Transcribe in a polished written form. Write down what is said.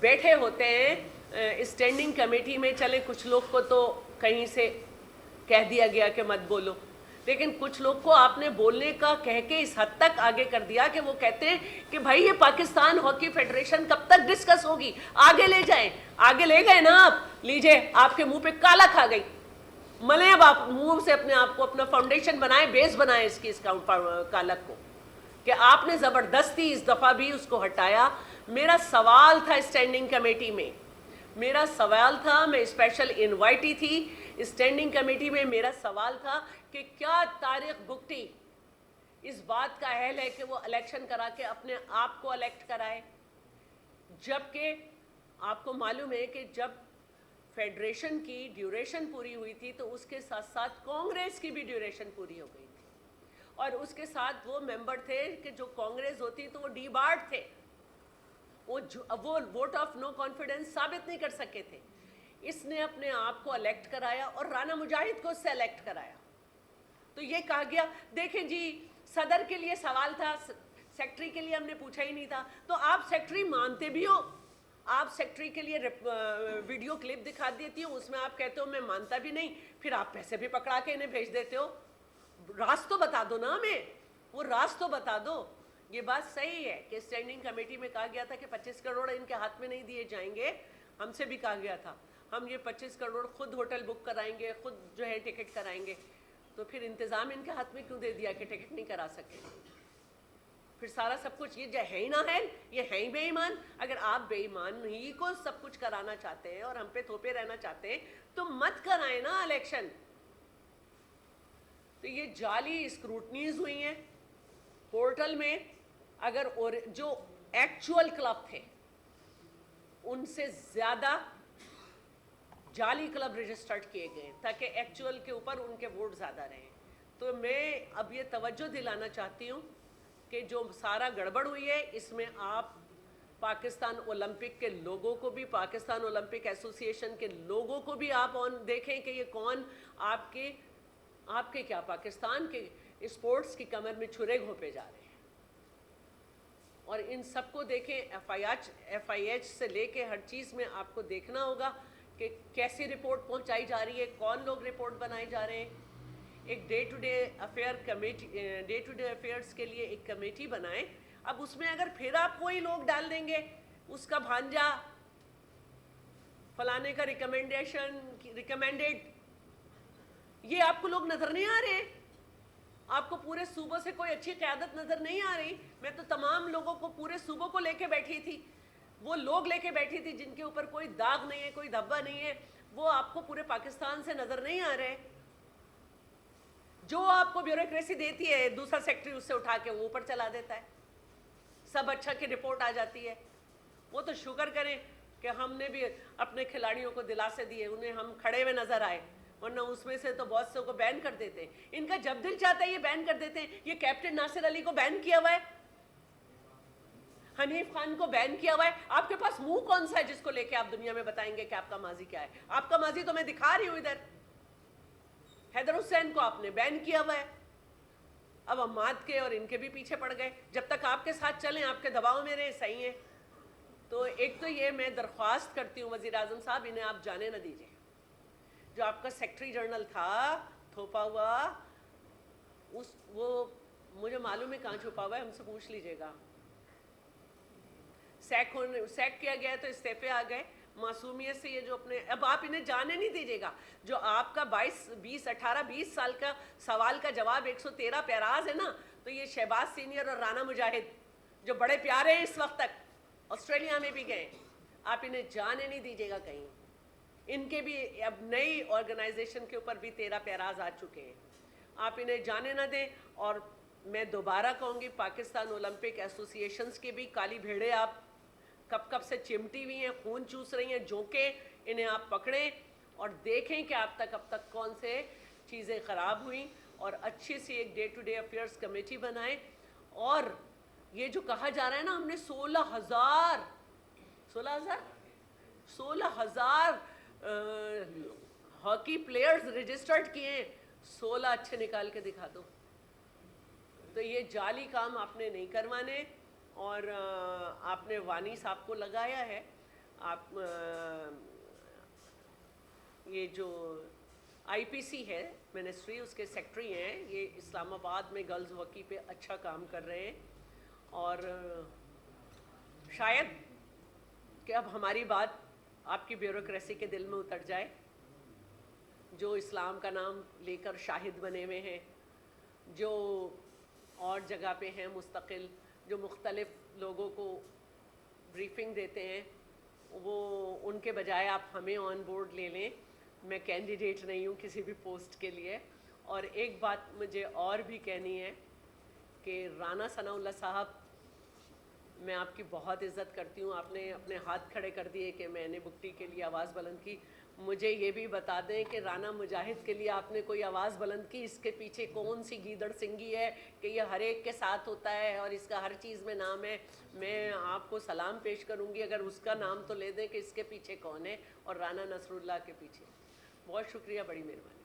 بیٹھے ہوتے ہیں اسٹینڈنگ کمیٹی میں. چلے کچھ لوگ کو تو کہیں سے کہہ دیا گیا کہ مت بولو, لیکن کچھ لوگ کو آپ نے بولنے کا کہہ کے اس حد تک آگے کر دیا کہ وہ کہتے ہیں کہ بھائی یہ پاکستان ہاکی فیڈریشن کب تک ڈسکس ہوگی, آگے لے جائیں. آگے لے گئے نا آپ, لیجئے آپ کے منہ پہ کالا کھا گئی. ملیں اب آپ منہ سے اپنے آپ کو, اپنا فاؤنڈیشن بنائیں, بیس بنائیں اس کی, اس کالک کو, کہ آپ نے زبردستی اس دفعہ بھی اس کو ہٹایا. میرا سوال تھا اسٹینڈنگ کمیٹی میں, میرا سوال تھا, میں اسپیشل انوائٹی تھی اسٹینڈنگ کمیٹی میں. میرا سوال تھا کہ کیا طارق بگٹی اس بات کا اہل ہے کہ وہ الیکشن کرا کے اپنے آپ کو الیکٹ کرائے, جبکہ آپ کو معلوم ہے کہ جب فیڈریشن کی ڈیوریشن پوری ہوئی تھی تو اس کے ساتھ ساتھ کانگریس کی بھی ڈیوریشن پوری ہو گئی تھی, اور اس کے ساتھ وہ ممبر تھے کہ جو کانگریس ہوتی تو وہ ڈی بارڈ تھے, وہ ووٹ آف نو کانفیڈنس ثابت نہیں کر سکے تھے. اس نے اپنے آپ کو الیکٹ کرایا اور رانا مجاہد کو اس سے الیکٹ کرایا. تو یہ کہا گیا دیکھیں جی صدر کے لیے سوال تھا, سیکٹری کے لیے ہم نے پوچھا ہی نہیں تھا. تو آپ سیکٹری مانتے بھی ہو, آپ سیکٹری کے لیے ویڈیو کلپ دکھا دیتی ہوں, اس میں آپ کہتے ہو میں مانتا بھی نہیں, پھر آپ پیسے بھی پکڑا کے انہیں بھیج دیتے ہو. راز تو بتا دو نا ہمیں, وہ راز تو بتا دو. یہ بات صحیح ہے کہ اسٹینڈنگ کمیٹی میں کہا گیا تھا کہ 25 کروڑ ان کے ہاتھ میں نہیں دیے جائیں گے. ہم سے بھی کہا گیا تھا ہم یہ 25 کروڑ خود ہوٹل بک کرائیں گے, خود جو ہے ٹکٹ کرائیں گے. تو پھر انتظام ان کے ہاتھ میں کیوں دے دیا کہ ٹکٹ نہیں کرا سکے؟ پھر سارا سب کچھ یہ ہے ہی نہ ہے, یہ ہے ہی بے ایمان. اگر آپ بے ایمان ہی کو سب کچھ کرانا چاہتے ہیں اور ہم پہ تھوپے رہنا چاہتے ہیں تو مت کرائیں نا الیکشن. تو یہ جعلی اسکروٹنیز ہوئی ہیں پورٹل میں. اگر جو ایکچوئل کلب تھے ان سے زیادہ جعلی کلب رجسٹرڈ کیے گئے تاکہ ایکچوئل کے اوپر ان کے ووٹ زیادہ رہیں. تو میں اب یہ توجہ دلانا چاہتی ہوں کہ جو سارا گڑبڑ ہوئی ہے اس میں آپ پاکستان اولمپک کے لوگوں کو بھی, پاکستان اولمپک ایسوسی ایشن کے لوگوں کو بھی آپ دیکھیں کہ یہ کون آپ کے کیا پاکستان کے اسپورٹس کی کمر میں چھرے گھونپے جا رہے ہیں. اور ان سب کو دیکھیں, ایف آئی ایچ سے لے کے ہر چیز میں آپ کو دیکھنا ہوگا کہ کیسی رپورٹ پہنچائی جا رہی ہے, کون لوگ رپورٹ بنائے جا رہے ہیں. ایک ڈے ٹو ڈے افیئرس کے لیے ایک کمیٹی بنائیں. اب اس میں اگر پھر آپ وہی لوگ ڈال دیں گے, اس کا بھانجا فلانے کا ریکمینڈیڈ, یہ آپ کو لوگ نظر نہیں آ رہے ہیں. آپ کو پورے صوبوں سے کوئی اچھی قیادت نظر نہیں آ رہی. میں تو تمام لوگوں کو پورے صوبوں کو لے کے بیٹھی تھی, وہ لوگ لے کے بیٹھی تھی جن کے اوپر کوئی داغ نہیں ہے, کوئی دھبا نہیں ہے. وہ آپ کو پورے پاکستان سے نظر نہیں آ رہے. جو آپ کو بیوروکریسی دیتی ہے دوسرا سیکٹری اس سے اٹھا کے وہ اوپر چلا دیتا ہے, سب اچھا کی رپورٹ آ جاتی ہے. وہ تو شکر کریں کہ ہم نے بھی اپنے کھلاڑیوں کو دلاسے دیے, انہیں ہم کھڑے ہوئے نظر آئے, ورنہ اس میں سے تو بہت سے کو بین کر دیتے ہیں. ان کا جب دل چاہتا ہے یہ بین کر دیتے ہیں. یہ کیپٹن ناصر علی کو بین کیا ہوا ہے, حنیف خان کو بین کیا ہوا ہے. آپ کے پاس منہ کون سا ہے جس کو لے کے آپ دنیا میں بتائیں گے کہ آپ کا ماضی کیا ہے؟ آپ کا ماضی تو میں دکھا رہی ہوں ادھر. حیدر حسین کو آپ نے بین کیا ہوا ہے. اب اماد کے اور ان کے بھی پیچھے پڑ گئے. جب تک آپ کے ساتھ چلیں, آپ کے دباؤ میں رہیں, صحیح ہے. تو ایک تو یہ میں درخواست کرتی ہوں وزیر اعظم صاحب, انہیں آپ جانے نہ دیجیے. جو آپ کا سیکرٹری جنرل تھا تھوپا ہوا, وہ مجھے معلوم ہے کہاں چھپا ہوا ہے, ہم سے پوچھ لیجئے گا. سیک کیا گیا تو استعفے آ گئے معصومیت سے. یہ جو اپنے, اب آپ انہیں جانے نہیں دیجیے گا. جو آپ کا 18-20 سال کا سوال کا جواب 113 پیراز ہے نا, تو یہ شہباز سینئر اور رانا مجاہد جو بڑے پیارے ہیں اس وقت تک, آسٹریلیا میں بھی گئے, آپ انہیں جانے نہیں دیجیے گا کہیں. ان کے بھی اب نئی آرگنائزیشن کے اوپر بھی 13 پیراز آ چکے ہیں, آپ انہیں جانے نہ دیں. اور میں دوبارہ کہوں گی پاکستان اولمپک ایسوسی ایشنز کے بھی کالی بھیڑیں آپ کب سے چمٹی ہوئی ہیں, خون چوس رہی ہیں, جھونکیں, انہیں آپ پکڑیں اور دیکھیں کہ اب تک کون سے چیزیں خراب ہوئیں, اور اچھی سی ایک day to day affairs committee بنائیں. اور یہ جو کہا جا رہا ہے نا ہم نے 16,000 ہاکی پلیئرز رجسٹرڈ کیے ہیں, 16 اچھے نکال کے دکھا دو. تو یہ جعلی کام آپ نے نہیں کروانے. اور آپ نے وانی صاحب کو لگایا ہے, آپ یہ جو آئی پی سی ہے منسٹری، اس کے سیکٹری ہیں، یہ اسلام آباد میں گرلز ہاکی پہ اچھا کام کر رہے ہیں، اور شاید کہ اب ہماری بات آپ کی بیوروکریسی کے دل میں اتر جائے، جو اسلام کا نام لے کر شاہد بنے ہوئے ہیں، جو اور جگہ پہ ہیں مستقل، جو مختلف لوگوں کو بریفنگ دیتے ہیں، وہ ان کے بجائے آپ ہمیں آن بورڈ لے لیں. میں کینڈیڈیٹ نہیں ہوں کسی بھی پوسٹ کے لیے. اور ایک بات مجھے اور بھی کہنی ہے کہ رانا ثناء اللہ صاحب، میں آپ کی بہت عزت کرتی ہوں. آپ نے اپنے ہاتھ کھڑے کر دیے کہ میں نے بگٹی کے لیے آواز بلند کی. مجھے یہ بھی بتا دیں کہ رانا مجاہد کے لیے آپ نے کوئی آواز بلند کی، اس کے پیچھے کون سی گیدڑ سنگھی ہے کہ یہ ہر ایک کے ساتھ ہوتا ہے اور اس کا ہر چیز میں نام ہے. میں آپ کو سلام پیش کروں گی اگر اس کا نام تو لے دیں کہ اس کے پیچھے کون ہے، اور رانا نصر اللہ کے پیچھے. بہت شکریہ، بڑی مہربانی.